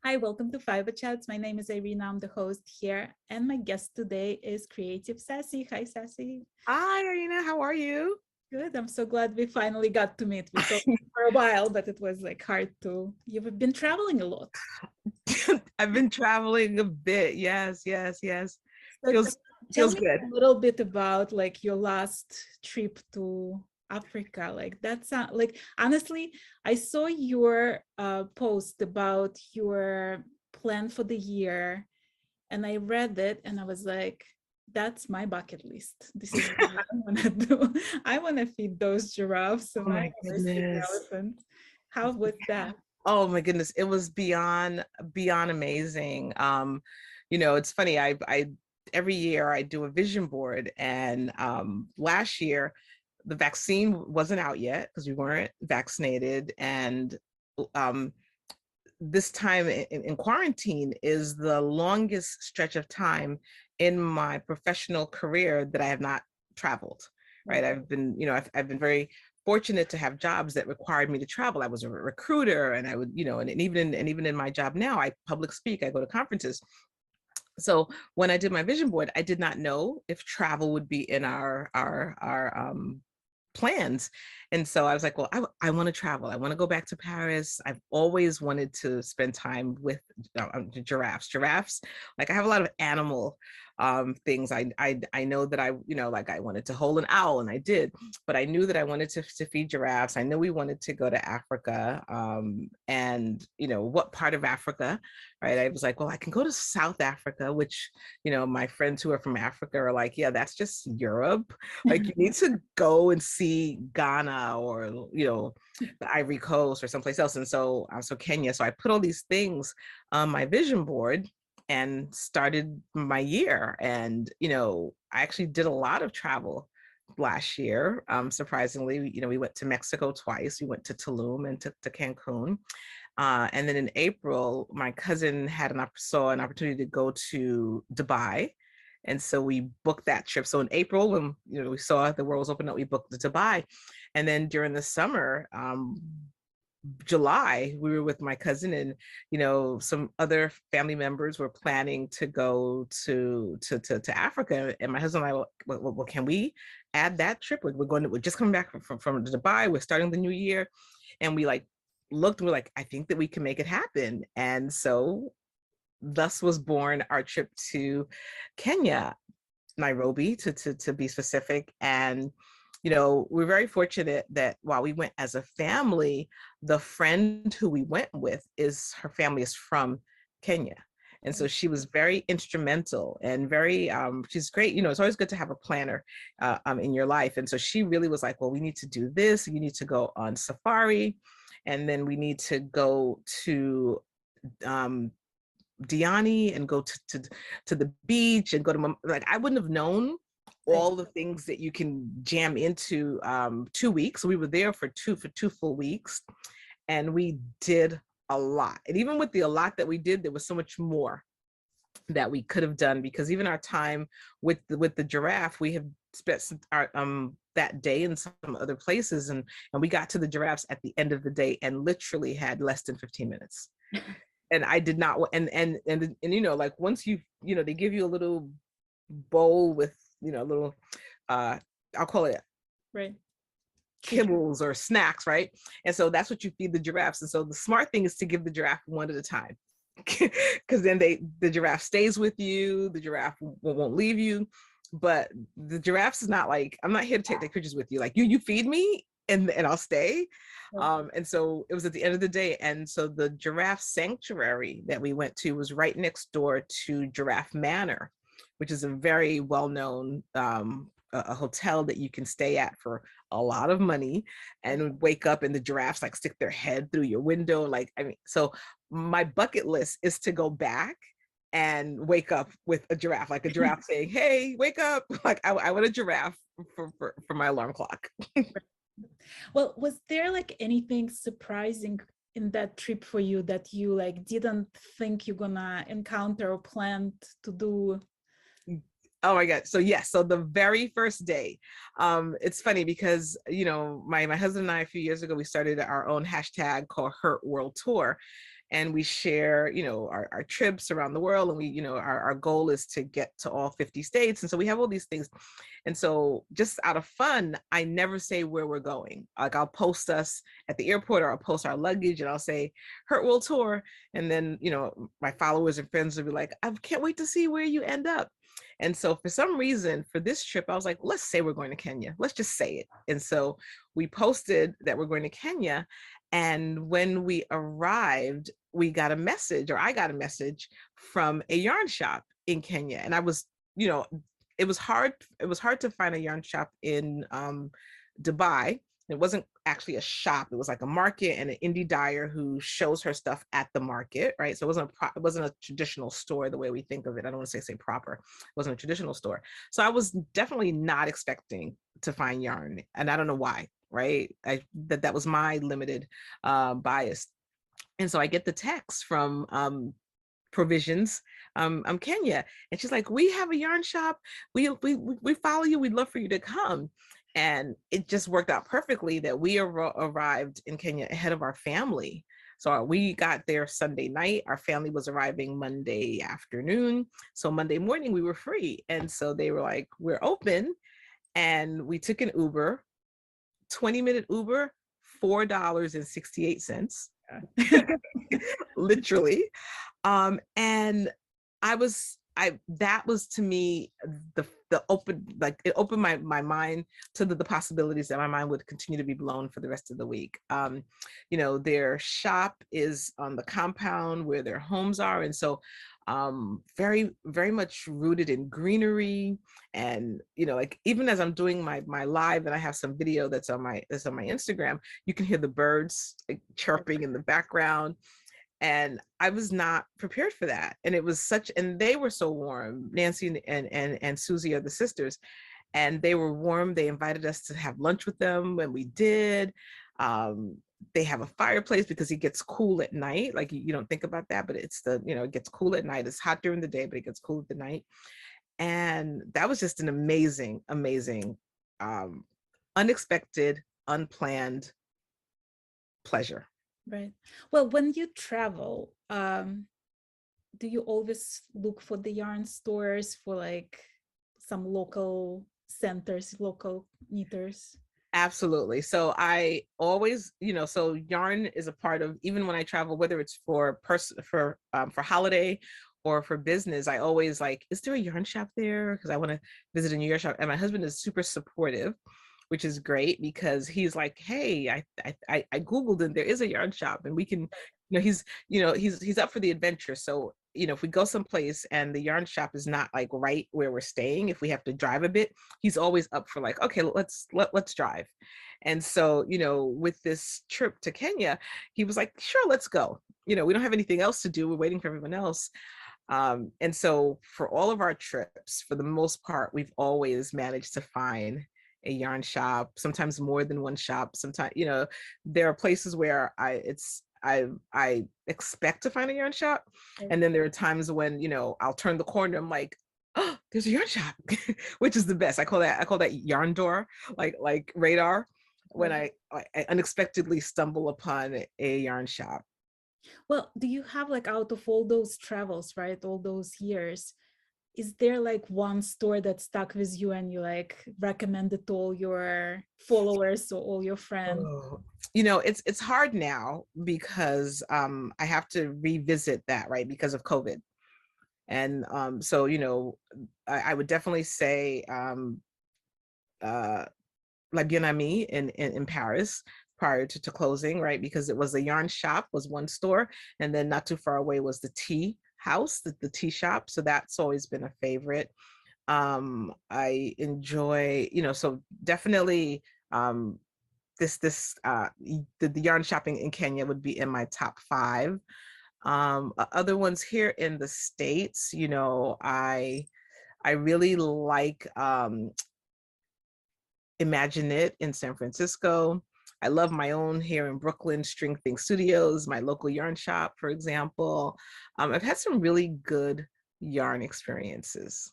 Hi, welcome to Fiberchats. My name is Irina. I'm the host here, and my guest today is Creative Ceci. Hi, Ceci. Hi, Arina. How are you? Good. I'm so glad we finally got to meet. We talked for a while, but it was like hard to. You've been traveling a lot. I've been traveling a bit. Yes, yes, yes. So Feels tell feels me good. a little bit about like your last trip to Africa. Like that's like honestly, I saw your post about your plan for the year, and I read it and I was like, that's my bucket list. This is what I want to do. I want to feed those giraffes Oh and I my want to see the goodness. elephants. How was that? Oh my goodness. It was beyond amazing. It's funny. I every year I do a vision board, and last year the vaccine wasn't out yet because we weren't vaccinated, and um this time in quarantine is the longest stretch of time in my professional career that I have not traveled, right? Right. I've been very fortunate to have jobs that required me to travel. I was a recruiter, and I would, and even in my job now, I public speak, I go to conferences. So when I did my vision board, I did not know if travel would be in our plans. And so I was like, well, I want to travel. I want to go back to Paris. I've always wanted to spend time with giraffes. Giraffes, like I have a lot of animal things. I know that like I wanted to hold an owl, and I did, but I knew that I wanted to feed giraffes. I know we wanted to go to Africa, and what part of Africa, right? I was like, well, I can go to South Africa, which my friends who are from Africa are like, yeah, that's just Europe. Like you need to go and see Ghana, or the Ivory Coast or someplace else. And so Kenya. So I put all these things on my vision board and started my year. And I actually did a lot of travel last year. Surprisingly, we went to Mexico twice. We went to Tulum and to Cancun. And then in April, my cousin saw an opportunity to go to Dubai. And so we booked that trip. So in April, when we saw the world was open up, we booked the Dubai. And then during the summer, July, we were with my cousin, and some other family members were planning to go to Africa. And my husband and I were, well, can we add that trip? We're just coming back from Dubai. We're starting the new year, and we like looked and we're like, I think that we can make it happen. And so thus was born our trip to Kenya, Nairobi to be specific. And we're very fortunate that while we went as a family, the friend who we went with, her family is from Kenya. And so she was very instrumental and she's great. It's always good to have a planner in your life. And so she really was like, well, we need to do this. You need to go on safari. And then we need to go to um, Diani and go to the beach and go to, like, I wouldn't have known Right. all the things that you can jam into 2 weeks. So we were there for two full weeks, and we did a lot. And even with the a lot that we did, there was so much more that we could have done, because even our time with the giraffe, we have spent our that day in some other places, and we got to the giraffes at the end of the day and literally had less than 15 minutes. And I did not, and like once they give you a little bowl with a little I'll call it Right. kibbles or snacks, right? And so that's what you feed the giraffes. And so the smart thing is to give the giraffe one at a time, because then the giraffe stays with you, the giraffe won't leave you. But the giraffes is not like, I'm not here to take pictures with you, like you feed me and I'll stay. Right. And so it was at the end of the day. And so the giraffe sanctuary that we went to was right next door to Giraffe Manor, which is a very well-known a hotel that you can stay at for a lot of money, and wake up and the giraffes like stick their head through your window. Like, I mean, so my bucket list is to go back and wake up with a giraffe, like a giraffe saying, hey, wake up. Like I want a giraffe for my alarm clock. Well, was there like anything surprising in that trip for you that you like didn't think you're gonna encounter or planned to do? Oh my God. So yes. So the very first day, it's funny because, my husband and I, a few years ago, we started our own hashtag called Hurt World Tour. and we share, our trips around the world. And we, our goal is to get to all 50 states. And so we have all these things. And so just out of fun, I never say where we're going. Like I'll post us at the airport, or I'll post our luggage, and I'll say Hurt World Tour. And then, my followers and friends will be like, I can't wait to see where you end up. And so for some reason for this trip, I was like, let's say we're going to Kenya. Let's just say it. And so we posted that we're going to Kenya. And when we arrived, we got a message, or I got a message from a yarn shop in Kenya. And I was, it was hard to find a yarn shop in Dubai. It wasn't actually a shop. It was like a market and an indie dyer who shows her stuff at the market, right? So it wasn't a traditional store the way we think of it. I don't want to say proper. It wasn't a traditional store. So I was definitely not expecting to find yarn, and I don't know why, right? That was my limited bias. And so I get the text from Provisions, Kenya, and she's like, we have a yarn shop. We follow you. We'd love for you to come. And it just worked out perfectly that we arrived in Kenya ahead of our family. So we got there Sunday night. Our family was arriving Monday afternoon. So Monday morning we were free. And so they were like, we're open. And we took an Uber, 20-minute Uber, $4.68. Literally. And that was to me the open, like it opened my mind to the possibilities that my mind would continue to be blown for the rest of the week. Their shop is on the compound where their homes are, and so very, very much rooted in greenery. And like even as I'm doing my live, and I have some video that's on my Instagram, you can hear the birds like chirping in the background. And I was not prepared for that. And it was and they were so warm. Nancy and Susie are the sisters, and they were warm. They invited us to have lunch with them, and we did. They have a fireplace because it gets cool at night. Like you don't think about that, but it's it gets cool at night. It's hot during the day, but it gets cool at the night. And that was just an amazing, amazing, unexpected, unplanned pleasure. Right. Well, when you travel, do you always look for the yarn stores for like some local centers, local knitters? Absolutely. So I always, so yarn is a part of, even when I travel, whether it's for holiday or for business, I always like, is there a yarn shop there? Because I want to visit a new yarn shop. And my husband is super supportive, which is great, because he's like, hey, I Googled and there is a yarn shop, and we can, he's up for the adventure. So, if we go someplace and the yarn shop is not like right where we're staying, if we have to drive a bit, he's always up for like, okay, let's drive. And so, with this trip to Kenya, he was like, sure, let's go. We don't have anything else to do. We're waiting for everyone else. And so for all of our trips, for the most part, we've always managed to find a yarn shop, sometimes more than one shop. Sometimes, there are places where I expect to find a yarn shop. And then there are times when, I'll turn the corner, I'm like, oh, there's a yarn shop, which is the best. I call that yarn door, like radar, when I unexpectedly stumble upon a yarn shop. Well, do you have like, out of all those travels, right, all those years, is there like one store that stuck with you and you like recommend it to all your followers or all your friends? Oh, it's hard now because I have to revisit that, right, because of COVID. And so, I would definitely say La Bien Amie in Paris prior to closing, right, because it was a yarn shop, was one store, and then not too far away was the tea house, the tea shop. So that's always been a favorite. I enjoy, so definitely the yarn shopping in Kenya would be in my top 5. Other ones here in the States, I really like Imagine It in San Francisco. I love my own here in Brooklyn, String Thing Studios, my local yarn shop, for example. I've had some really good yarn experiences.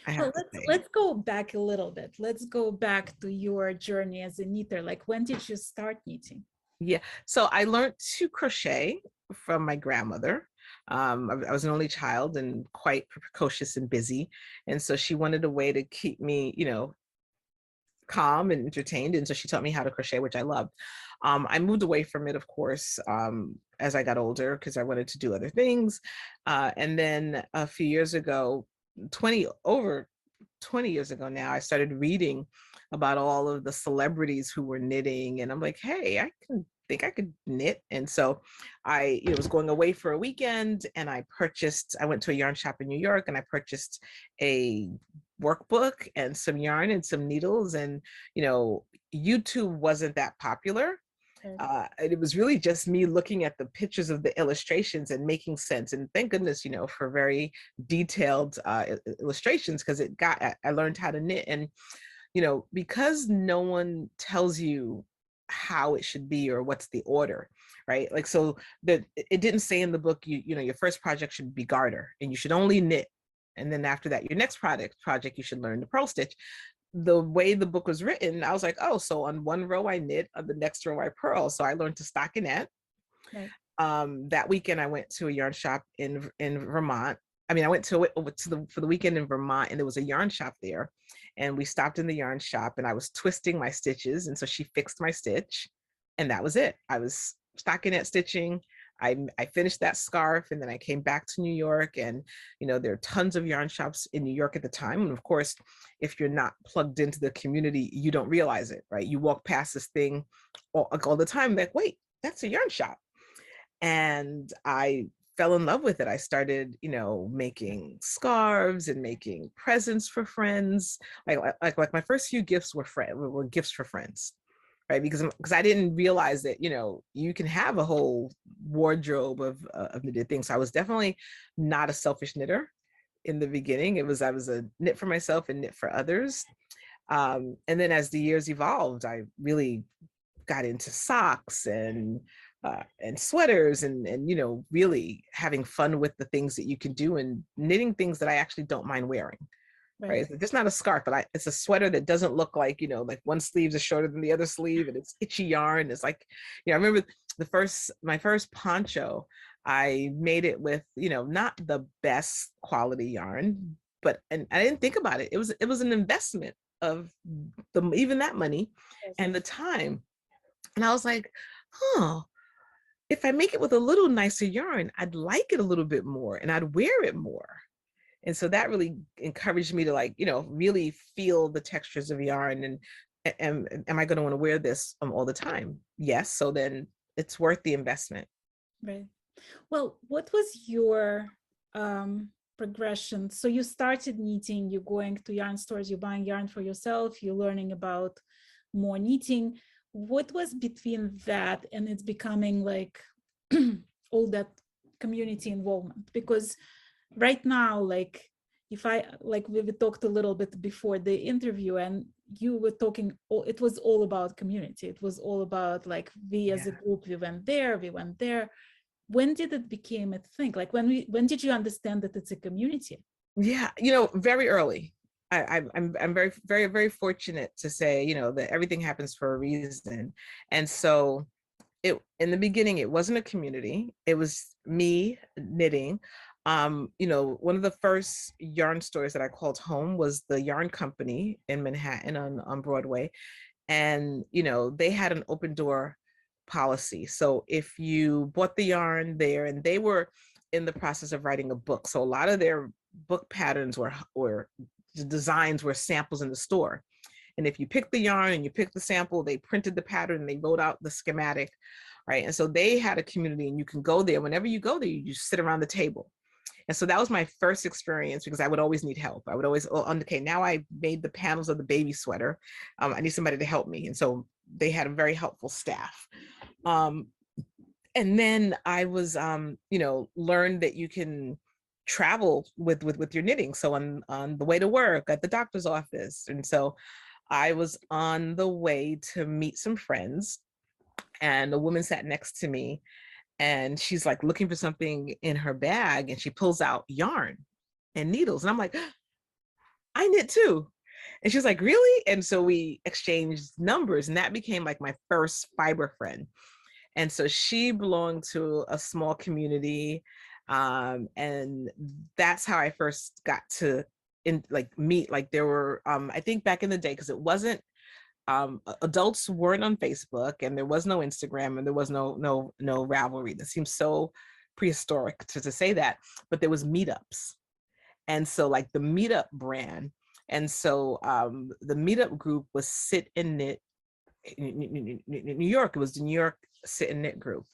Well, let's go back a little bit. Let's go back to your journey as a knitter. Like, when did you start knitting? Yeah, so I learned to crochet from my grandmother. I was an only child and quite precocious and busy. And so she wanted a way to keep me, calm and entertained. And so she taught me how to crochet, which I loved. I moved away from it, of course, as I got older because I wanted to do other things. And then a few years ago, over 20 years ago now, I started reading about all of the celebrities who were knitting. And I'm like, hey, I could knit. And so I was going away for a weekend and I went to a yarn shop in New York and I purchased a workbook and some yarn and some needles. And, YouTube wasn't that popular. It was really just me looking at the pictures of the illustrations and making sense. And thank goodness, for very detailed illustrations, because I learned how to knit. And, because no one tells you how it should be or what's the order, right? Like, so that it didn't say in the book, your first project should be garter and you should only knit. And then after that, your next project, you should learn to purl stitch. The way the book was written, I was like, oh, so on one row I knit, on the next row I purl. So I learned to stockinette. Right. That weekend I went to a yarn shop in Vermont. I mean, I went for the weekend in Vermont, and there was a yarn shop there, and we stopped in the yarn shop, and I was twisting my stitches, and so she fixed my stitch, and that was it. I was stockinette stitching. I finished that scarf, and then I came back to New York, and there are tons of yarn shops in New York at the time. And of course, if you're not plugged into the community, you don't realize it, right? You walk past this thing all the time, like, wait, that's a yarn shop. And I fell in love with it. I started, making scarves and making presents for friends. Like my first few gifts were gifts for friends. Right, because I didn't realize that you can have a whole wardrobe of knitted things. So I was definitely not a selfish knitter in the beginning. I was a knit for myself and knit for others. And then as the years evolved, I really got into socks and sweaters and really having fun with the things that you can do and knitting things that I actually don't mind wearing. Right. It's just not a scarf, but it's a sweater that doesn't look like, like one sleeve is shorter than the other sleeve and it's itchy yarn. It's like, I remember my first poncho, I made it with, not the best quality yarn, and I didn't think about it. It was an investment of even that money and the time. And I was like, if I make it with a little nicer yarn, I'd like it a little bit more and I'd wear it more. And so that really encouraged me to really feel the textures of yarn and am I going to want to wear this all the time? Yes. So then it's worth the investment. Right. Well, what was your progression? So you started knitting, you're going to yarn stores, you're buying yarn for yourself, you're learning about more knitting. What was between that and it's becoming like all that community involvement? Because right now, like if I we talked a little bit before the interview and you were talking, it was all about community. It was all about like we as a group, we went there. When did it become a thing? Like when did you understand that it's a community? Yeah, very early. I'm very, very, very fortunate to say, that everything happens for a reason. And so in the beginning, it wasn't a community. It was me knitting. One of the first yarn stores that I called home was the Yarn Company in Manhattan on Broadway. And, they had an open door policy. So if you bought the yarn there, and they were in the process of writing a book. So a lot of their book patterns or the designs were samples in the store. And if you picked the yarn and you picked the sample, they printed the pattern and they wrote out the schematic, right? And so they had a community and you can go there. Whenever you go there, you just sit around the table. And so that was my first experience because I would always need help. I would always, okay, now I made the panels of the baby sweater. I need somebody to help me. And so they had a very helpful staff. And then I was, learned that you can travel with your knitting. So on the way to work, at the doctor's office. And so I was on the way to meet some friends and a woman sat next to me and she's like looking for something in her bag and she pulls out yarn and needles. And I'm like, I knit too. And she's like, really? And so we exchanged numbers and that became like my first fiber friend. And so she belonged to a small community. And that's how I first got to meet, like there were, I think back in the day, because it wasn't, adults weren't on Facebook, and there was no Instagram, and there was no Ravelry. That seems so prehistoric to say that, but there was meetups. And so like the meetup brand. And so the meetup group was Sit and Knit in New York. It was the New York Sit and Knit group.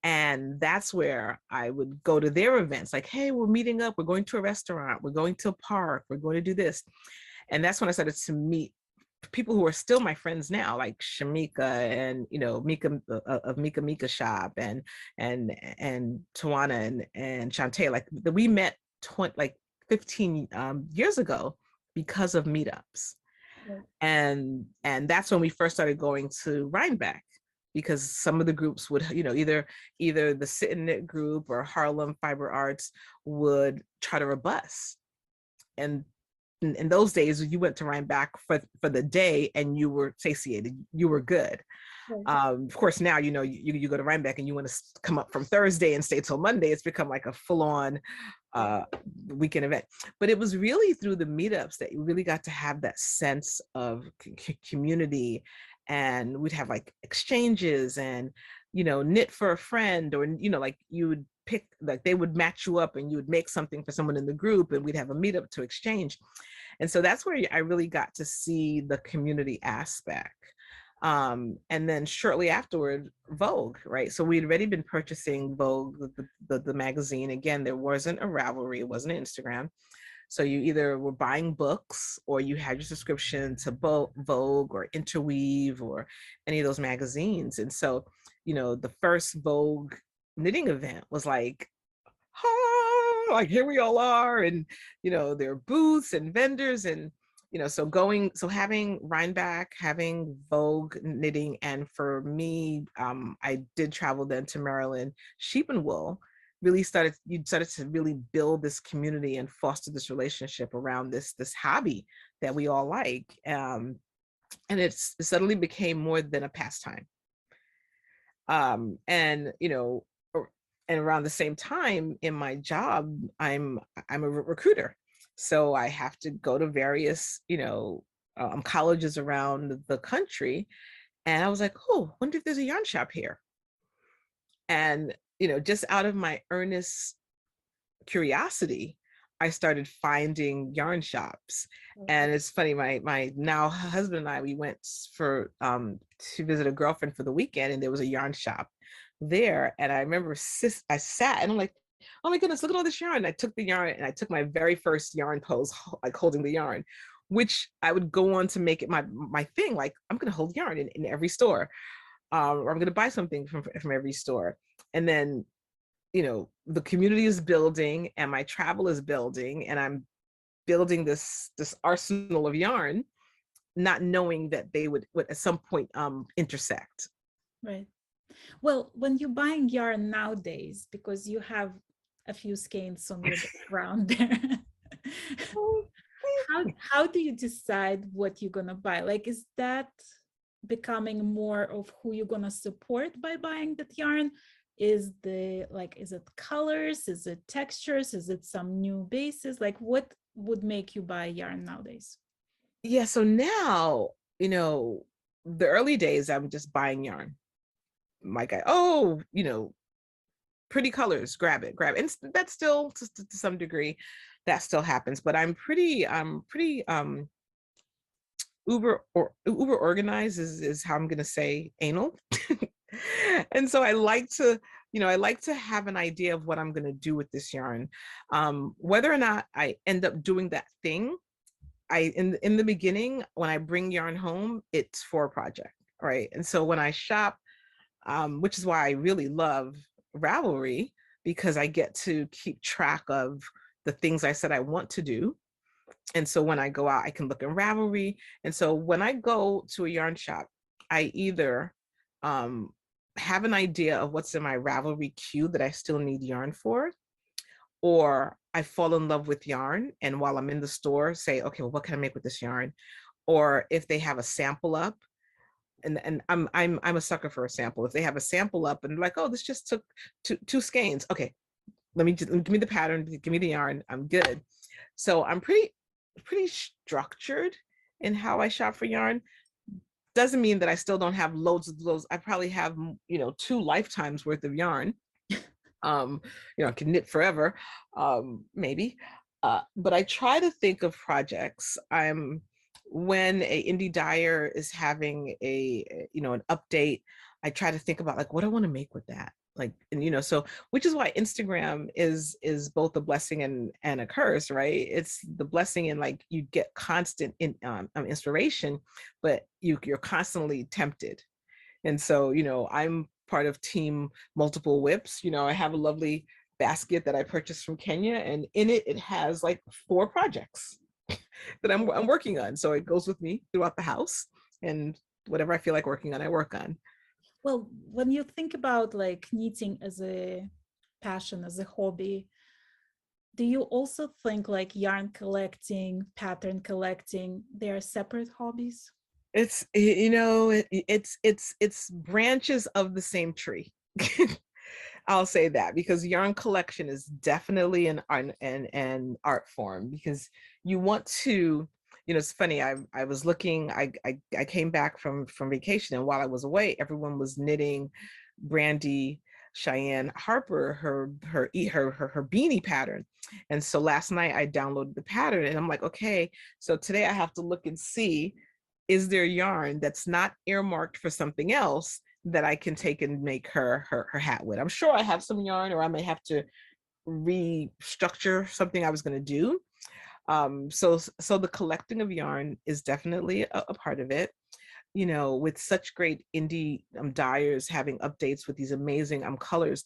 And that's where I would go to their events, like, hey, we're meeting up, we're going to a restaurant, we're going to a park, we're going to do this. And that's when I started to meet people who are still my friends now, like Shamika and, you know, Mika of Mika Shop, and Tawana and Shantae. Like we met 15 years ago because of meetups. Right. And that's when we first started going to Rhinebeck, because some of the groups would, you know, either the Sit and Knit group or Harlem Fiber Arts would charter a bus. And in those days, you went to Rhinebeck for the day and you were satiated, you were good. Right. Of course, now, you know, you go to Rhinebeck and you want to come up from Thursday and stay till Monday. It's become like a full-on weekend event. But it was really through the meetups that you really got to have that sense of community. And we'd have like exchanges and, you know, knit for a friend, or, you know, like you would pick, like they would match you up and you would make something for someone in the group, and we'd have a meetup to exchange. And so that's where I really got to see the community aspect. And then shortly afterward, Vogue, right? So we'd already been purchasing Vogue, the magazine. Again, there wasn't a Ravelry, it wasn't an Instagram. So you either were buying books, or you had your subscription to Vogue or Interweave or any of those magazines. And so, you know, the first Vogue knitting event was like, like here we all are, and, you know, there are booths and vendors, and, you know, so having Rhinebeck, having Vogue Knitting, and for me, I did travel then to Maryland. Sheep and Wool really started to really build this community and foster this relationship around this hobby that we all like, and it suddenly became more than a pastime. And, you know, and around the same time in my job, I'm a recruiter. So I have to go to various, you know, colleges around the country. And I was like, oh, I wonder if there's a yarn shop here. And, you know, just out of my earnest curiosity, I started finding yarn shops. And it's funny, my now husband and I, we went to visit a girlfriend for the weekend, and there was a yarn shop there. And I remember I sat and I'm like, oh my goodness, look at all this yarn. And I took the yarn and I took my very first yarn pose, like holding the yarn, which I would go on to make it my thing. Like, I'm going to hold yarn in every store, or I'm going to buy something from every store. And then, you know, the community is building and my travel is building, and I'm building this arsenal of yarn, not knowing that they would at some point intersect. Right. Well, when you're buying yarn nowadays, because you have a few skeins on your background there, how do you decide what you're gonna buy? Like, is that becoming more of who you're gonna support by buying that yarn? Is it colors? Is it textures? Is it some new bases? Like, what would make you buy yarn nowadays? Yeah, so now, you know, the early days, I'm just buying yarn. Like, you know, pretty colors, grab it. And that's still, to some degree, that still happens. But I'm pretty uber organized is how I'm gonna say anal. And so I like to, you know, I like to have an idea of what I'm gonna do with this yarn. Whether or not I end up doing that thing, in the beginning, when I bring yarn home, it's for a project, right? And so when I shop, which is why I really love Ravelry, because I get to keep track of the things I said I want to do. And so when I go out, I can look in Ravelry. And so when I go to a yarn shop, I either have an idea of what's in my Ravelry queue that I still need yarn for, or I fall in love with yarn, and while I'm in the store, say, okay, well, what can I make with this yarn? Or if they have a sample up, and I'm a sucker for a sample. If they have a sample up and like, oh, this just took two skeins. Okay, give me the pattern, give me the yarn, I'm good. So I'm pretty structured in how I shop for yarn. Doesn't mean that I still don't have loads of those. I probably have, 2 lifetimes worth of yarn. I can knit forever, maybe. But I try to think of projects. When a indie dyer is having an update, I try to think about like, what I want to make with that. Like, and so which is why Instagram is both a blessing and a curse, right? It's the blessing in like you get constant inspiration, but you're constantly tempted. And so, I'm part of team multiple whips. I have a lovely basket that I purchased from Kenya, and in it has like 4 projects that I'm working on. So it goes with me throughout the house, and whatever I feel like working on, I work on. Well, when you think about like knitting as a passion, as a hobby, do you also think like yarn collecting, pattern collecting, they are separate hobbies? It's branches of the same tree. I'll say that, because yarn collection is definitely an art form, because you want to, it's funny. I was looking. I came back from vacation, and while I was away, everyone was knitting Brandy Cheyenne Harper her beanie pattern. And so last night I downloaded the pattern, and I'm like, okay, so today I have to look and see, is there yarn that's not earmarked for something else that I can take and make her hat with? I'm sure I have some yarn, or I may have to restructure something I was going to do. So the collecting of yarn is definitely a part of it. With such great indie dyers having updates with these amazing colors,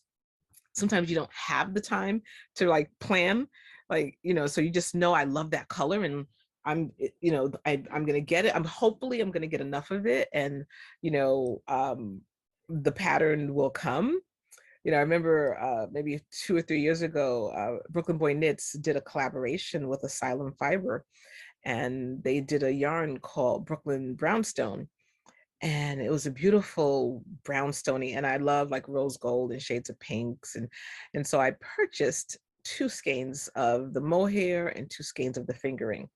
sometimes you don't have the time to like plan, like, so you just know I love that color, and I'm gonna get it. Hopefully I'm gonna get enough of it, and the pattern will come. I remember maybe 2 or 3 years ago, Brooklyn Boy Knits did a collaboration with Asylum Fiber, and they did a yarn called Brooklyn Brownstone. And it was a beautiful brownstony, and I love like rose gold and shades of pinks. And so I purchased 2 skeins of the mohair and 2 skeins of the fingering.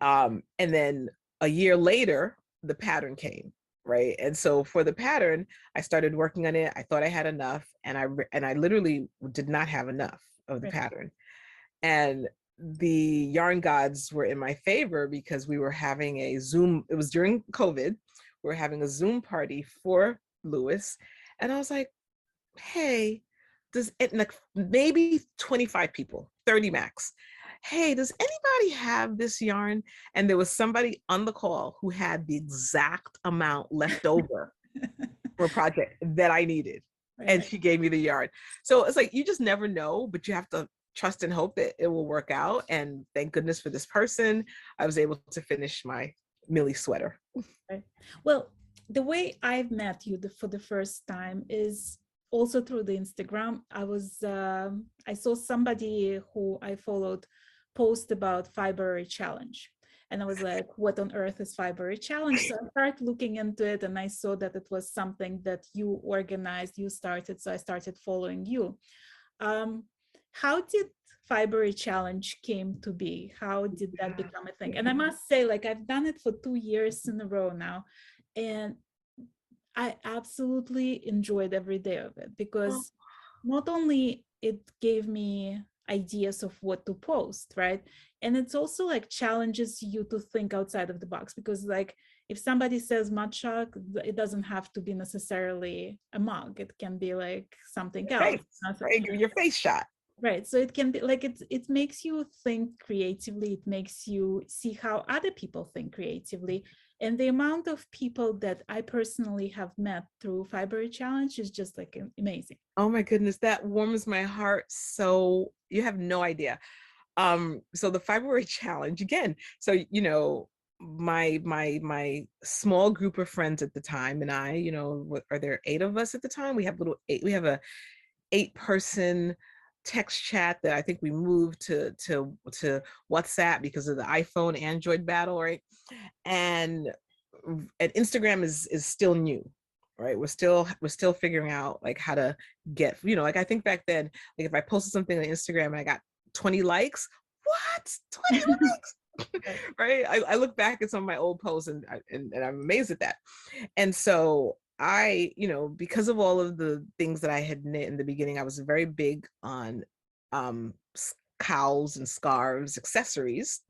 And then a year later, the pattern came, right? And so for the pattern, I started working on it. I thought I had enough, and I literally did not have enough of the pattern. And the yarn gods were in my favor, because we were having a Zoom. It was during COVID. We were having a Zoom party for Lewis, and I was like, "Hey, does it, like maybe 25 people, 30 max? Hey, does anybody have this yarn?" And there was somebody on the call who had the exact amount left over for a project that I needed. And she gave me the yarn. So it's like, you just never know, but you have to trust and hope that it will work out. And thank goodness for this person, I was able to finish my Millie sweater. Right. Well, the way I've met you for the first time is also through the Instagram. I saw somebody who I followed post about Fiberuarychallenge, and I was like, what on earth is Fiberuarychallenge? So I started looking into it, and I saw that it was something that you organized, you started, so I started following you. How did Fiberuarychallenge came to be? How did that become a thing? And I must say, like, I've done it for 2 years in a row now, and I absolutely enjoyed every day of it, because not only it gave me ideas of what to post, right? And it's also like challenges you to think outside of the box, because like if somebody says mud shark, it doesn't have to be necessarily a mug. It can be like something else. Right? Give your face shot. Right. So it can be like it makes you think creatively. It makes you see how other people think creatively. And the amount of people that I personally have met through Fiberuarychallenge is just like amazing. Oh my goodness, that warms my heart. So you have no idea. So the Fiberuarychallenge again. So my small group of friends at the time, and I, are there 8 of us at the time? We have a 8-person text chat that I think we moved to WhatsApp because of the iPhone Android battle, right? And and Instagram is still new, right? We're still figuring out like how to get, you know, like I think back then, like if I posted something on Instagram and I got 20 likes, what? 20 likes? Right? I look back at some of my old posts and I'm amazed at that. And so I, you know, because of all of the things that I had knit in the beginning, I was very big on cowls and scarves, accessories.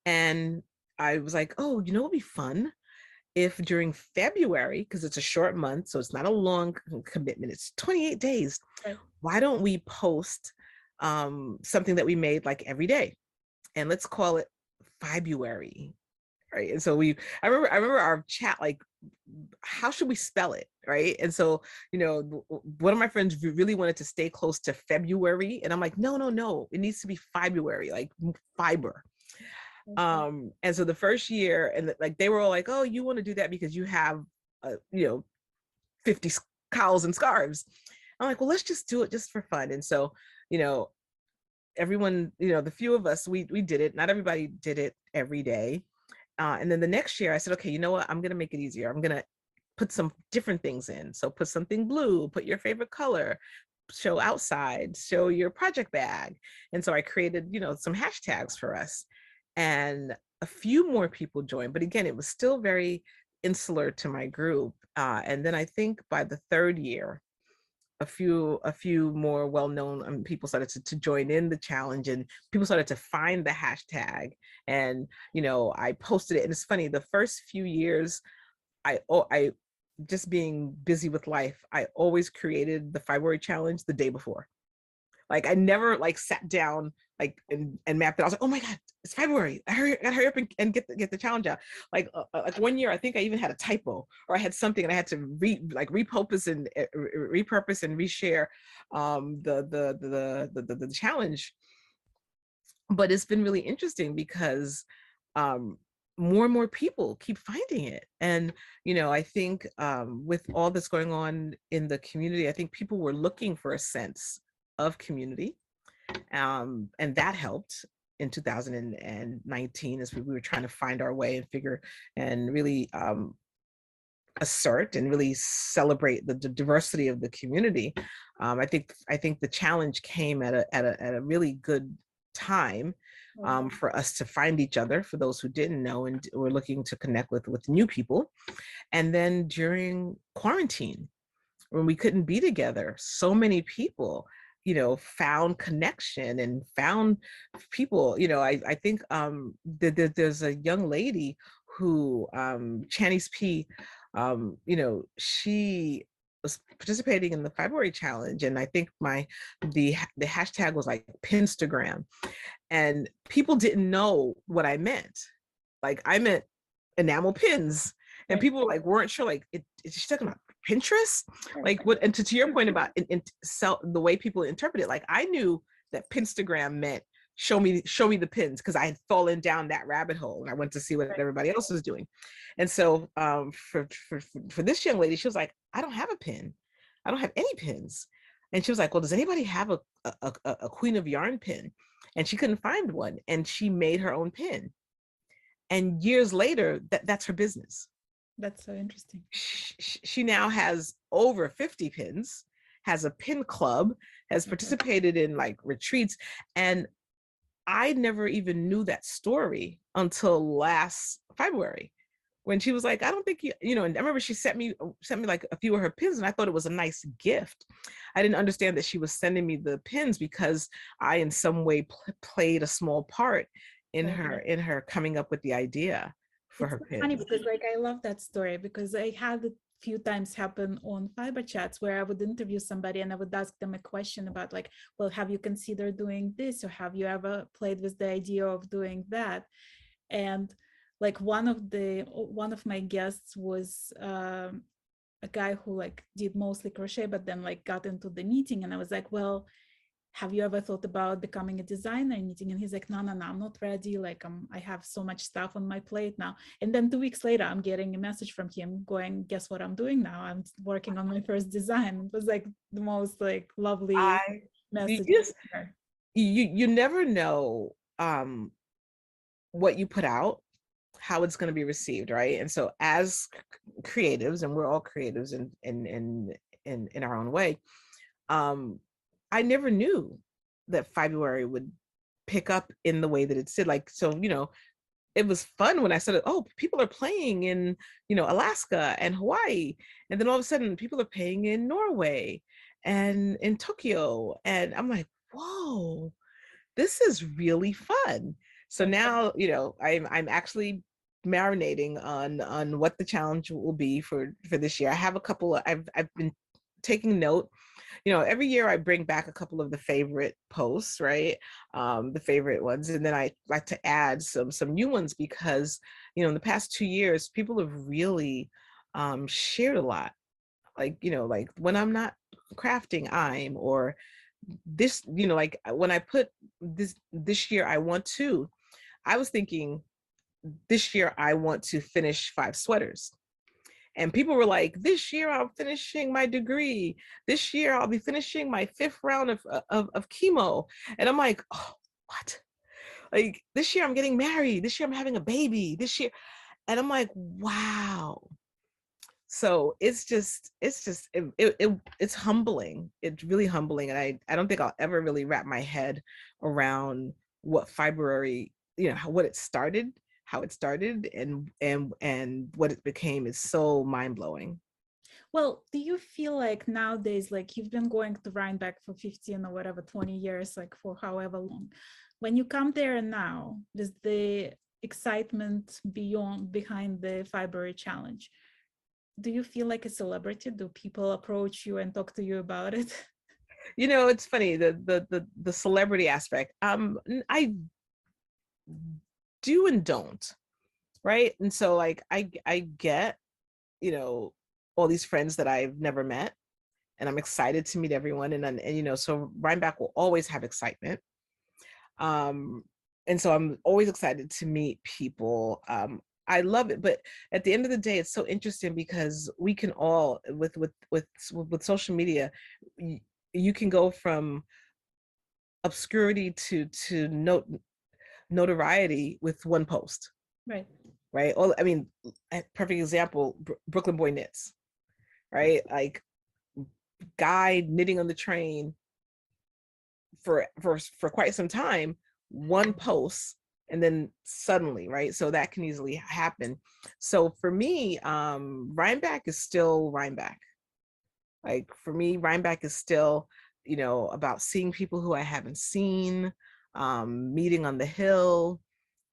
And I was like, oh, you know, it'd be fun if during February, because it's a short month, so it's not a long commitment, it's 28 days. Right. Why don't we post something that we made like every day? And let's call it Fiberuary. Right. And so I remember our chat, like, how should we spell it? Right. And so, you know, one of my friends really wanted to stay close to February. And I'm like, no, it needs to be Fiberuary, like fiber. And so the first year, and like they were all like, oh, you want to do that because you have you know, 50 cowls and scarves. I'm like, well, let's just do it just for fun. And so, you know, everyone, you know, the few of us, we did it. Not everybody did it every day. And then the next year I said, okay, you know what, I'm going to make it easier. I'm going to put some different things in. So put something blue, put your favorite color, show outside, show your project bag. And so I created, you know, some hashtags for us. And a few more people joined, but again, it was still very insular to my group. And then I think by the third year, a few more well-known people started to join in the challenge, and people started to find the hashtag. And, you know, I posted it. And it's funny, the first few years, I just being busy with life, I always created the Fiberuary challenge the day before. Like I never like sat down like and mapped it. I was like, oh my God, it's February. I gotta hurry up and get the challenge out. Like 1 year, I think I even had a typo, or I had something and I had to repurpose and reshare the challenge. But it's been really interesting because more and more people keep finding it. And, you know, I think with all that's going on in the community, I think people were looking for a sense of community. And that helped in 2019 as we were trying to find our way and figure and really assert and really celebrate the diversity of the community. I think the challenge came at a really good time for us to find each other, for those who didn't know and were looking to connect with new people. And then during quarantine, when we couldn't be together, so many people, you know, found connection and found people. You know, I think there's a young lady who, Chanice P, you know, she was participating in the Fiberuary challenge, and I think the hashtag was like Pinstagram, and people didn't know what I meant. Like I meant enamel pins, and people like weren't sure. Like, is she talking about Pinterest? Like what? And to your point about the way people interpret it, like I knew that Pinstagram meant show me the pins, because I had fallen down that rabbit hole and I went to see what everybody else was doing. And so for this young lady, she was like, I don't have a pin. I don't have any pins. And she was like, well, does anybody have a Queen of Yarn pin? And she couldn't find one, and she made her own pin. And years later, that's her business. That's so interesting. She now has over 50 pins, has a pin club, has participated in like retreats. And I never even knew that story until last February, when she was like, I don't think you know, and I remember she sent me like a few of her pins, and I thought it was a nice gift. I didn't understand that she was sending me the pins because I in some way played a small part in her coming up with the idea for her pin. Funny because like I love that story, because I had a few times happen on Fiberchats where I would interview somebody and I would ask them a question about like, well, have you considered doing this, or have you ever played with the idea of doing that? And like one of my guests was a guy who like did mostly crochet, but then like got into the knitting, and I was like, well, have you ever thought about becoming a designer in knitting? And he's like, no, I'm not ready. Like I have so much stuff on my plate now. And then 2 weeks later, I'm getting a message from him going, guess what I'm doing now? I'm working on my first design. It was like the most like lovely message. You never know what you put out how it's going to be received, right? And so as creatives, and we're all creatives in our own way, I never knew that February would pick up in the way that it did. Like, so, it was fun when I said, oh, people are playing in, Alaska and Hawaii. And then all of a sudden people are playing in Norway and in Tokyo. And I'm like, whoa, this is really fun. So now, I'm actually marinating on what the challenge will be for this year. I have a couple of, I've been taking note. Every year I bring back a couple of the favorite posts, right? The favorite ones. And then I like to add some new ones because, in the past 2 years, people have really shared a lot. Like, like when I'm not crafting, or this, like when I put this year, I was thinking this year I want to finish 5 sweaters. And people were like, this year I'm finishing my degree. This year I'll be finishing my 5th round of chemo. And I'm like, oh, what? Like, this year I'm getting married. This year I'm having a baby. This year. And I'm like, wow. So it's humbling. It's really humbling. And I don't think I'll ever really wrap my head around what Fiberuary, what it started, how it started, and what it became is so mind-blowing. Well, do you feel like nowadays, like you've been going to Rhinebeck for 15 or whatever, 20 years, like for however long, when you come there now, does the excitement behind the Fiberuary Challenge, do you feel like a celebrity? Do people approach you and talk to you about it? It's funny, the celebrity aspect. I do and don't, right? And so like I get, all these friends that I've never met, and I'm excited to meet everyone. And so Rhinebeck will always have excitement. And so I'm always excited to meet people. I love it, but at the end of the day, it's so interesting because we can all, with social media, you can go from obscurity to notoriety with one post. Right. Right. Well, I mean, a perfect example, Brooklyn Boy Knits, right? Like, guy knitting on the train for quite some time, one post, and then suddenly, right? So that can easily happen. So for me, Rhinebeck is still Rhinebeck. Like, for me, Rhinebeck is still, about seeing people who I haven't seen, meeting on the hill,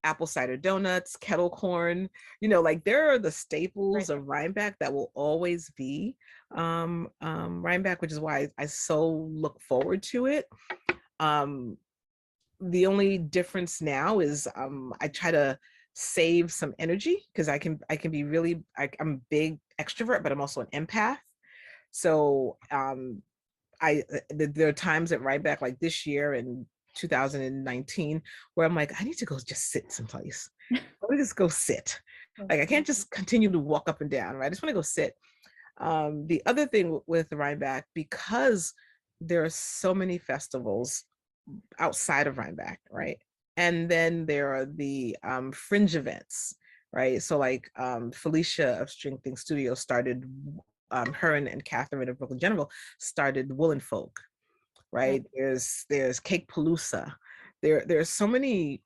apple cider donuts, kettle corn, like there are the staples Right. of Rhinebeck that will always be Rhinebeck, which is why I so look forward to it. The only difference now is I try to save some energy because I can be really, I'm a big extrovert, but I'm also an empath. So there are times at Rhinebeck, like this year in 2019, where I'm like, I need to go just sit someplace. Let me just go sit. Like, I can't just continue to walk up and down, right? I just want to go sit. The other thing with Rhinebeck, because there are so many festivals outside of Rhinebeck, right? And then there are the fringe events, right? So like Felicia of String Thing Studio started, her and Catherine of Brooklyn General started Woolen Folk, right? There's Cake Palooza. There's so many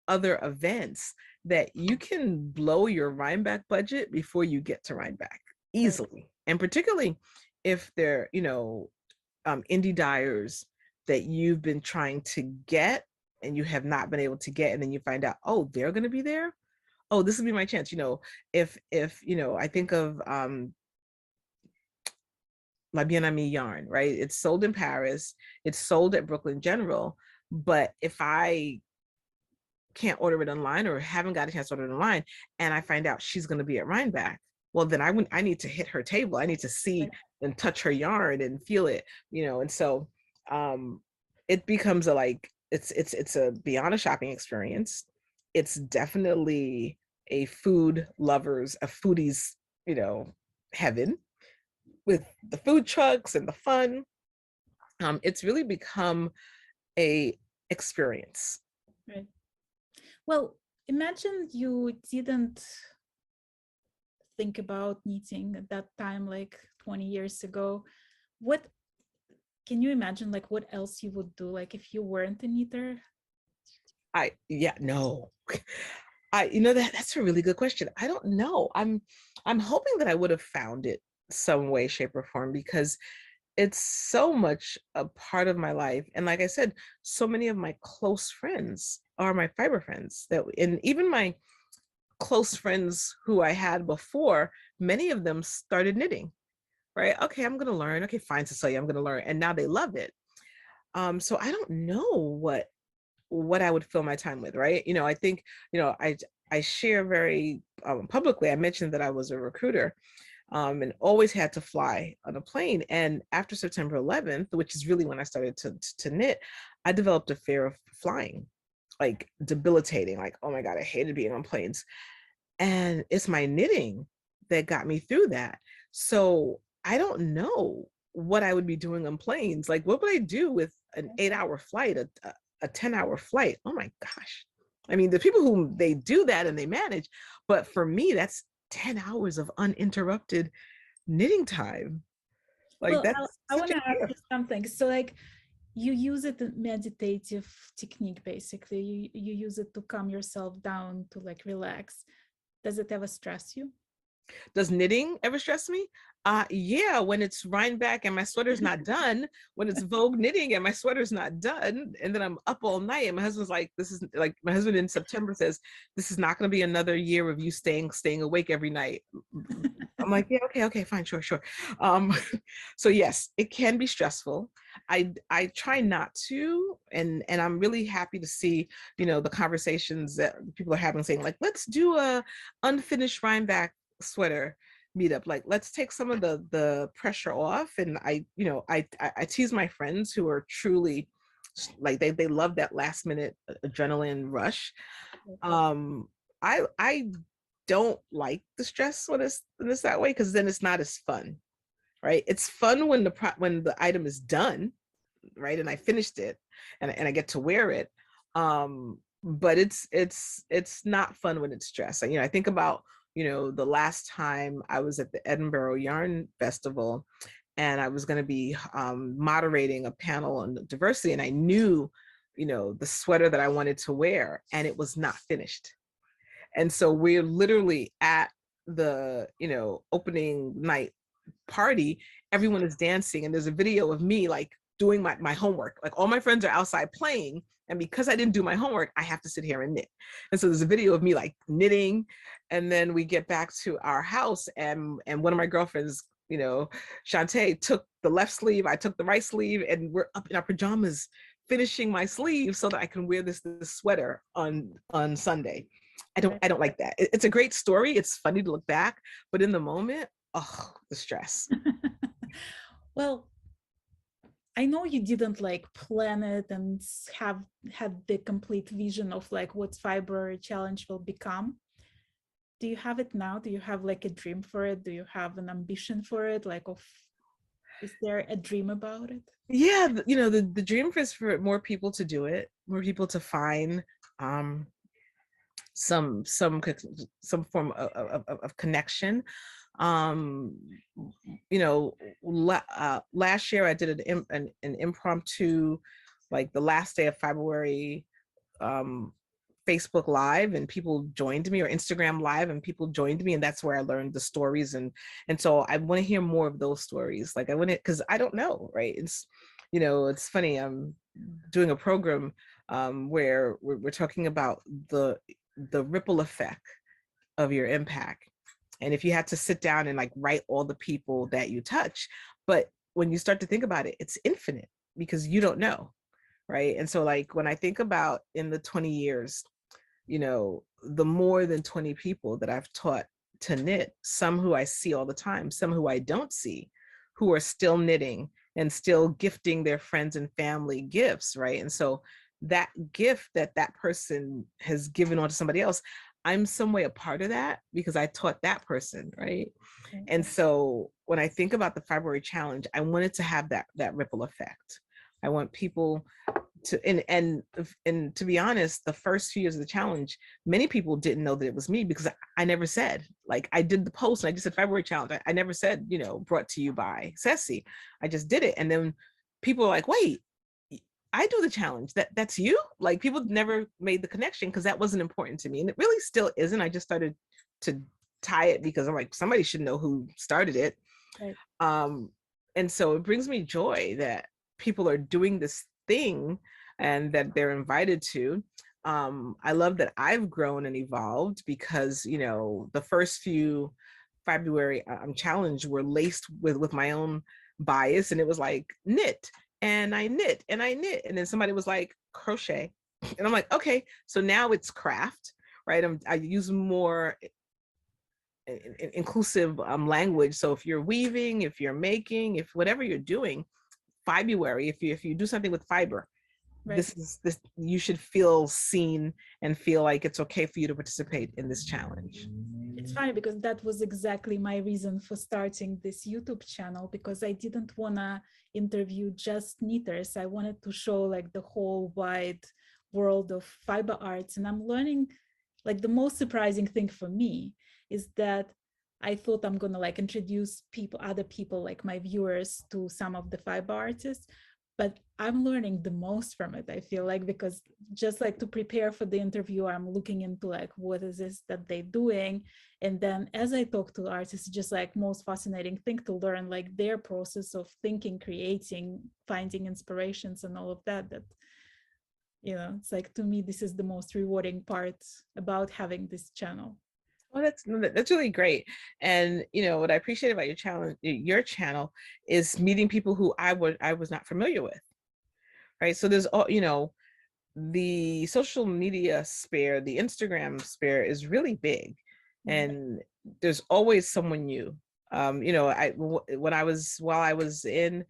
other events that you can blow your Rhinebeck budget before you get to Rhinebeck easily. And particularly if they're, indie dyers that you've been trying to get and you have not been able to get, and then you find out, oh, they're going to be there. Oh, this will be my chance. If I think of La Bien Amie yarn, right? It's sold in Paris, it's sold at Brooklyn General, but if I can't order it online or haven't got a chance to order it online, and I find out she's going to be at Rhinebeck, well, then I need to hit her table. I need to see and touch her yarn and feel it, and so it becomes it's a beyond a shopping experience. It's definitely a foodie's, heaven, with the food trucks and the fun. It's really become a experience. Right. Well, imagine you didn't think about knitting at that time, like 20 years ago. What can you imagine, like what else you would do, like if you weren't a knitter? Yeah, no. You know, that's a really good question. I don't know. I'm hoping that I would have found it some way, shape, or form, because it's so much a part of my life. And like I said, so many of my close friends are my fiber friends, and even my close friends who I had before, many of them started knitting, right? Okay, I'm gonna learn. Okay, fine, Cecilia, I'm gonna learn. And now they love it. So I don't know what I would fill my time with, right? You know, I think, you know, I share very publicly. I mentioned that I was a recruiter, and always had to fly on a plane. And after September 11th, which is really when I started to knit, I developed a fear of flying, like debilitating. Like, oh my God, I hated being on planes. And it's my knitting that got me through that. So I don't know what I would be doing on planes. Like, what would I do with an 8-hour flight, a 10-hour flight? Oh my gosh. I mean, the people who they do that and they manage, but for me, that's 10 hours of uninterrupted knitting time. Like, Well, that's I such want a to ask you gift. something. So like you use it in meditative technique, basically. You use it to calm yourself down, to like relax. Does it ever stress you? Does knitting ever stress me? Yeah, when it's Rhinebeck and my sweater's not done, when it's Vogue Knitting and my sweater's not done, and then I'm up all night, and my husband's like, this is like, my husband in September says, this is not going to be another year of you staying awake every night. I'm like, yeah, okay, fine, sure. Um, so yes, it can be stressful. I try not to, and I'm really happy to see, you know, the conversations that people are having, saying like, let's do a unfinished Rhinebeck sweater meetup. Like, let's take some of the pressure off. And I, you know, I tease my friends who are truly like, they love that last minute adrenaline rush. um I don't like the stress when it's that way, because then it's not as fun, right? It's fun when when the item is done, right, and I finished it, and I get to wear it. But it's not fun when it's stress. You know, I think about, you know, the last time I was at the Edinburgh Yarn Festival, and I was going to be moderating a panel on diversity, and I knew, you know, the sweater that I wanted to wear, and it was not finished. And so we're literally at the, you know, opening night party, everyone is dancing, and there's a video of me like doing my homework. Like, all my friends are outside playing, and because I didn't do my homework, I have to sit here and knit. And so there's a video of me like knitting, and then we get back to our house, and one of my girlfriends, you know, Shantae, took the left sleeve, I took the right sleeve, and we're up in our pajamas finishing my sleeve so that I can wear this sweater on Sunday. Right. I don't like that. It's a great story. It's funny to look back, but in the moment, oh, the stress. Well, I know you didn't like plan it and have had the complete vision of like what Fiberuary Challenge will become. Do you have it now? Do you have like a dream for it? Do you have an ambition for it? Like, of is there a dream about it? Yeah, you know, the dream is for more people to do it, more people to find um some some form of connection. um you know, last year I did an impromptu, like the last day of February, um Facebook Live, and people joined me, or Instagram Live, and people joined me, and that's where I learned the stories. And so I want to hear more of those stories. Like, I want to, because I don't know, right? It's, you know, it's funny, I'm doing a program where we're talking about the ripple effect of your impact. And if you had to sit down and like write all the people that you touch, but when you start to think about it, it's infinite, because you don't know, right? And so like, when I think about in the 20 years, you know, the more than 20 people that I've taught to knit, some who I see all the time, some who I don't see, who are still knitting and still gifting their friends and family gifts, right? And so that gift that that person has given on to somebody else, I'm some way a part of that, because I taught that person, right? And so when I think about the Fiberuary Challenge, I wanted to have that ripple effect. I want people And to be honest, the first few years of the challenge, many people didn't know that it was me because I never said, like, I did the post and I just said February challenge. I never said, brought to you by Ceci. I just did it. And then people were like, wait, I do the challenge. That's you? Like, people never made the connection because that wasn't important to me. And it really still isn't. I just started to tie it because I'm like, somebody should know who started it. Right. And so it brings me joy that people are doing this thing and that they're invited to. I love that I've grown and evolved because, the first few February challenge were laced with my own bias, and it was like knit, and I knit and I knit, and then somebody was like crochet, and I'm like, okay, so now it's craft, right? I use more inclusive language. So if you're weaving, if you're making, if whatever you're doing, February, if you do something with fiber, Right. this you should feel seen and feel like it's okay for you to participate in this challenge. It's funny because that was exactly my reason for starting this YouTube channel, because I didn't want to interview just knitters. I wanted to show like the whole wide world of fiber arts. And I'm learning, like, the most surprising thing for me is that I thought I'm going to like introduce other people, like my viewers, to some of the fiber artists. But I'm learning the most from it, I feel like, because just like to prepare for the interview, I'm looking into like, what is this that they're doing? And then as I talk to artists, just like most fascinating thing to learn, like their process of thinking, creating, finding inspirations and all of that, it's like, to me, this is the most rewarding part about having this channel. Well, that's really great. And what I appreciate about your channel is meeting people who I was not familiar with. Right. So there's all, the social media sphere, the Instagram sphere is really big, and there's always someone new. While I was in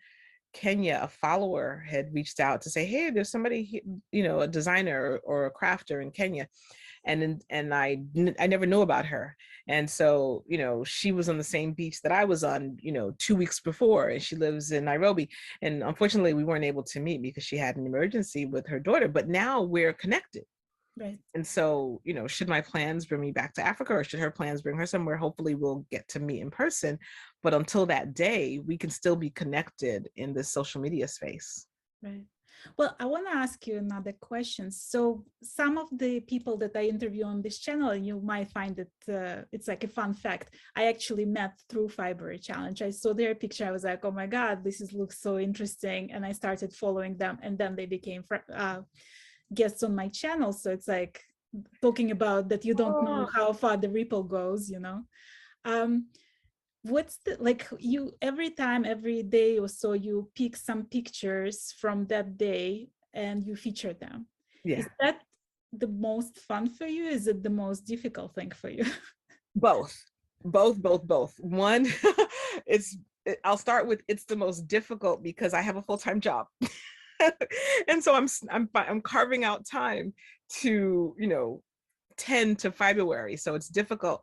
Kenya, a follower had reached out to say, hey, there's somebody, a designer or a crafter in Kenya. And I never knew about her. And so, she was on the same beach that I was on, 2 weeks before, and she lives in Nairobi. And unfortunately, we weren't able to meet because she had an emergency with her daughter, but now we're connected. Right. And so, should my plans bring me back to Africa, or should her plans bring her somewhere, hopefully we'll get to meet in person. But until that day, we can still be connected in this social media space. Right. Well, I want to ask you another question. So some of the people that I interview on this channel, you might find that it's like a fun fact, I actually met through Fiberuarychallenge. I saw their picture. I was like, oh my God, looks so interesting. And I started following them, and then they became guests on my channel. So it's like talking about that you don't know how far the ripple goes, what's the, like, you every day or so, you pick some pictures from that day and you feature them. Yeah. Is that the most fun for you? Is it the most difficult thing for you? Both. One, I'll start with, it's the most difficult because I have a full-time job. And so I'm carving out time to, tend to February. So it's difficult.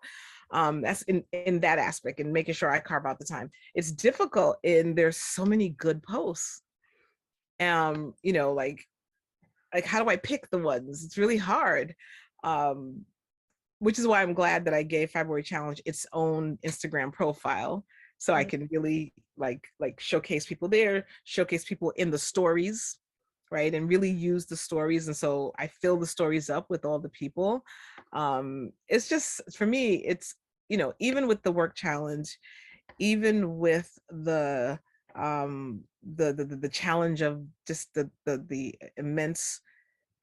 That's in that aspect, and making sure I carve out the time. It's difficult in there's so many good posts. Like how do I pick the ones? It's really hard. Which is why I'm glad that I gave February Challenge its own Instagram profile, so I can really like showcase people there, showcase people in the stories, right? And really use the stories. And so I fill the stories up with all the people. It's just, for me, it's, even with the work challenge, even with the challenge of just the immense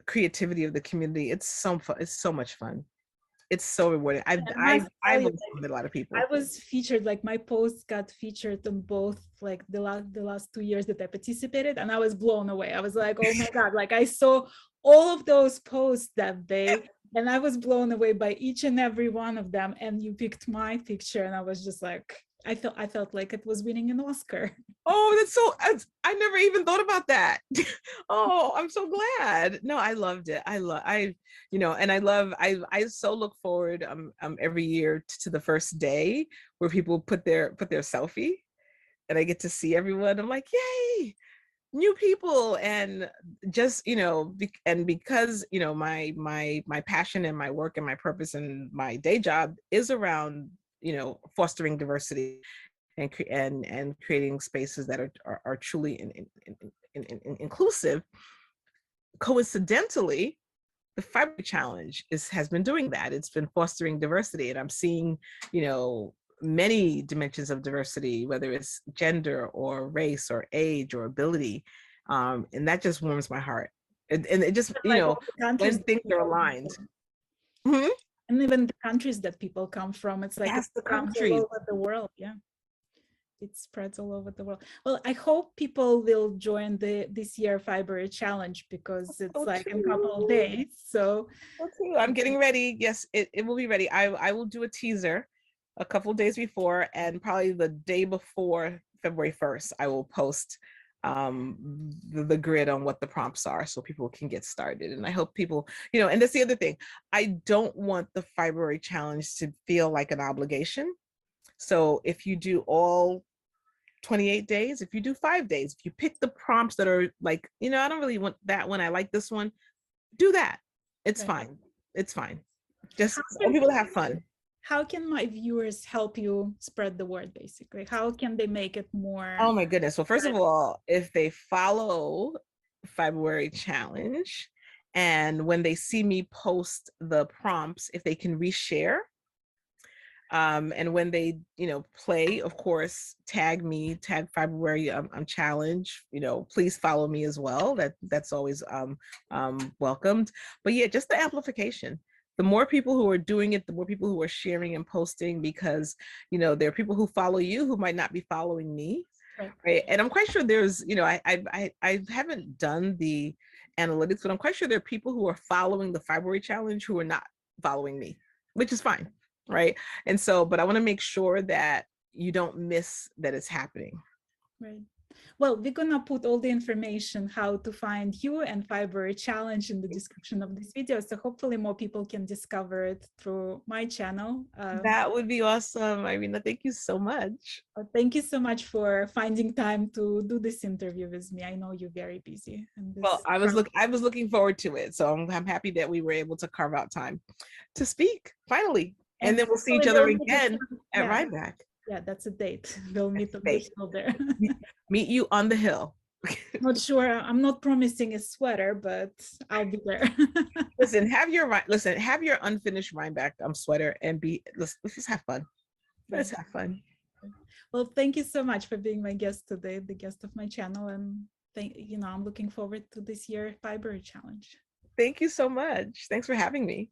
creativity of the community, it's so fun. It's so much fun. It's so rewarding. I've met a lot of people. I was featured, like my posts got featured on both, like the last 2 years that I participated, and I was blown away. I was like, oh my God, like I saw all of those posts that day, and I was blown away by each and every one of them. And you picked my picture, and I was just like, I felt like it was winning an Oscar. Oh, that's so, I never even thought about that. Oh, I'm so glad. No, I loved it. I so look forward every year to the first day where people put their selfie, and I get to see everyone. I'm like, yay. new people, and just, and because, my passion and my work and my purpose and my day job is around, fostering diversity and creating spaces that are truly inclusive. Coincidentally, the Fiber Challenge has been doing that. It's been fostering diversity, and I'm seeing, many dimensions of diversity, whether it's gender or race or age or ability, and that just warms my heart. And it just, Like all the when countries things that are people come aligned. from. Mhm. And even the countries that people come from, it's like Yes, it the comes all countries. over the world. Yeah, it spreads all over the world. Well, I hope people will join this year Fiber Challenge, because it's Oh, like in a couple of days. So I'm getting ready. Yes, it will be ready. I will do a teaser a couple of days before, and probably the day before February 1st, I will post the grid on what the prompts are, so people can get started. And I hope people, and that's the other thing. I don't want the Fiberuary Challenge to feel like an obligation. So if you do all 28 days, if you do 5 days, if you pick the prompts that are like, I don't really want that one, I like this one, do that. It's right. fine. It's fine. Just How want can, people to have fun. how can my viewers help you spread the word, basically? How can they make it more? Oh my goodness. Well, first of all, if they follow Fiberuary Challenge, and when they see me post the prompts, if they can reshare, and when they, play, of course, tag me, tag Fiberuary Challenge, please follow me as well. That's always welcomed. But yeah, just the amplification. The more people who are doing it, the more people who are sharing and posting, because, there are people who follow you who might not be following me. Right. And I'm quite sure there's, I haven't done the analytics, but I'm quite sure there are people who are following the Fiberuary Challenge who are not following me, which is fine. Right. And so, but I want to make sure that you don't miss that it's happening. Right. Well, we're gonna put all the information how to find you and Fiberuary Challenge in the description of this video, so hopefully more people can discover it through my channel. That would be awesome. Irina, thank you so much. Thank you so much for finding time to do this interview with me. I know you're very busy. And Well, I was looking forward to it, so I'm happy that we were able to carve out time to speak finally, and then we'll see each other again at Rhinebeck. Yeah, that's a date. We'll meet on the hill there. Meet you on the hill. Not sure. I'm not promising a sweater, but I'll be there. Listen, have your unfinished Rhinebeck sweater, and let's just have fun. Let's have fun. Well, thank you so much for being my guest today, the guest of my channel, and I'm looking forward to this year Fiberuary Challenge. Thank you so much. Thanks for having me.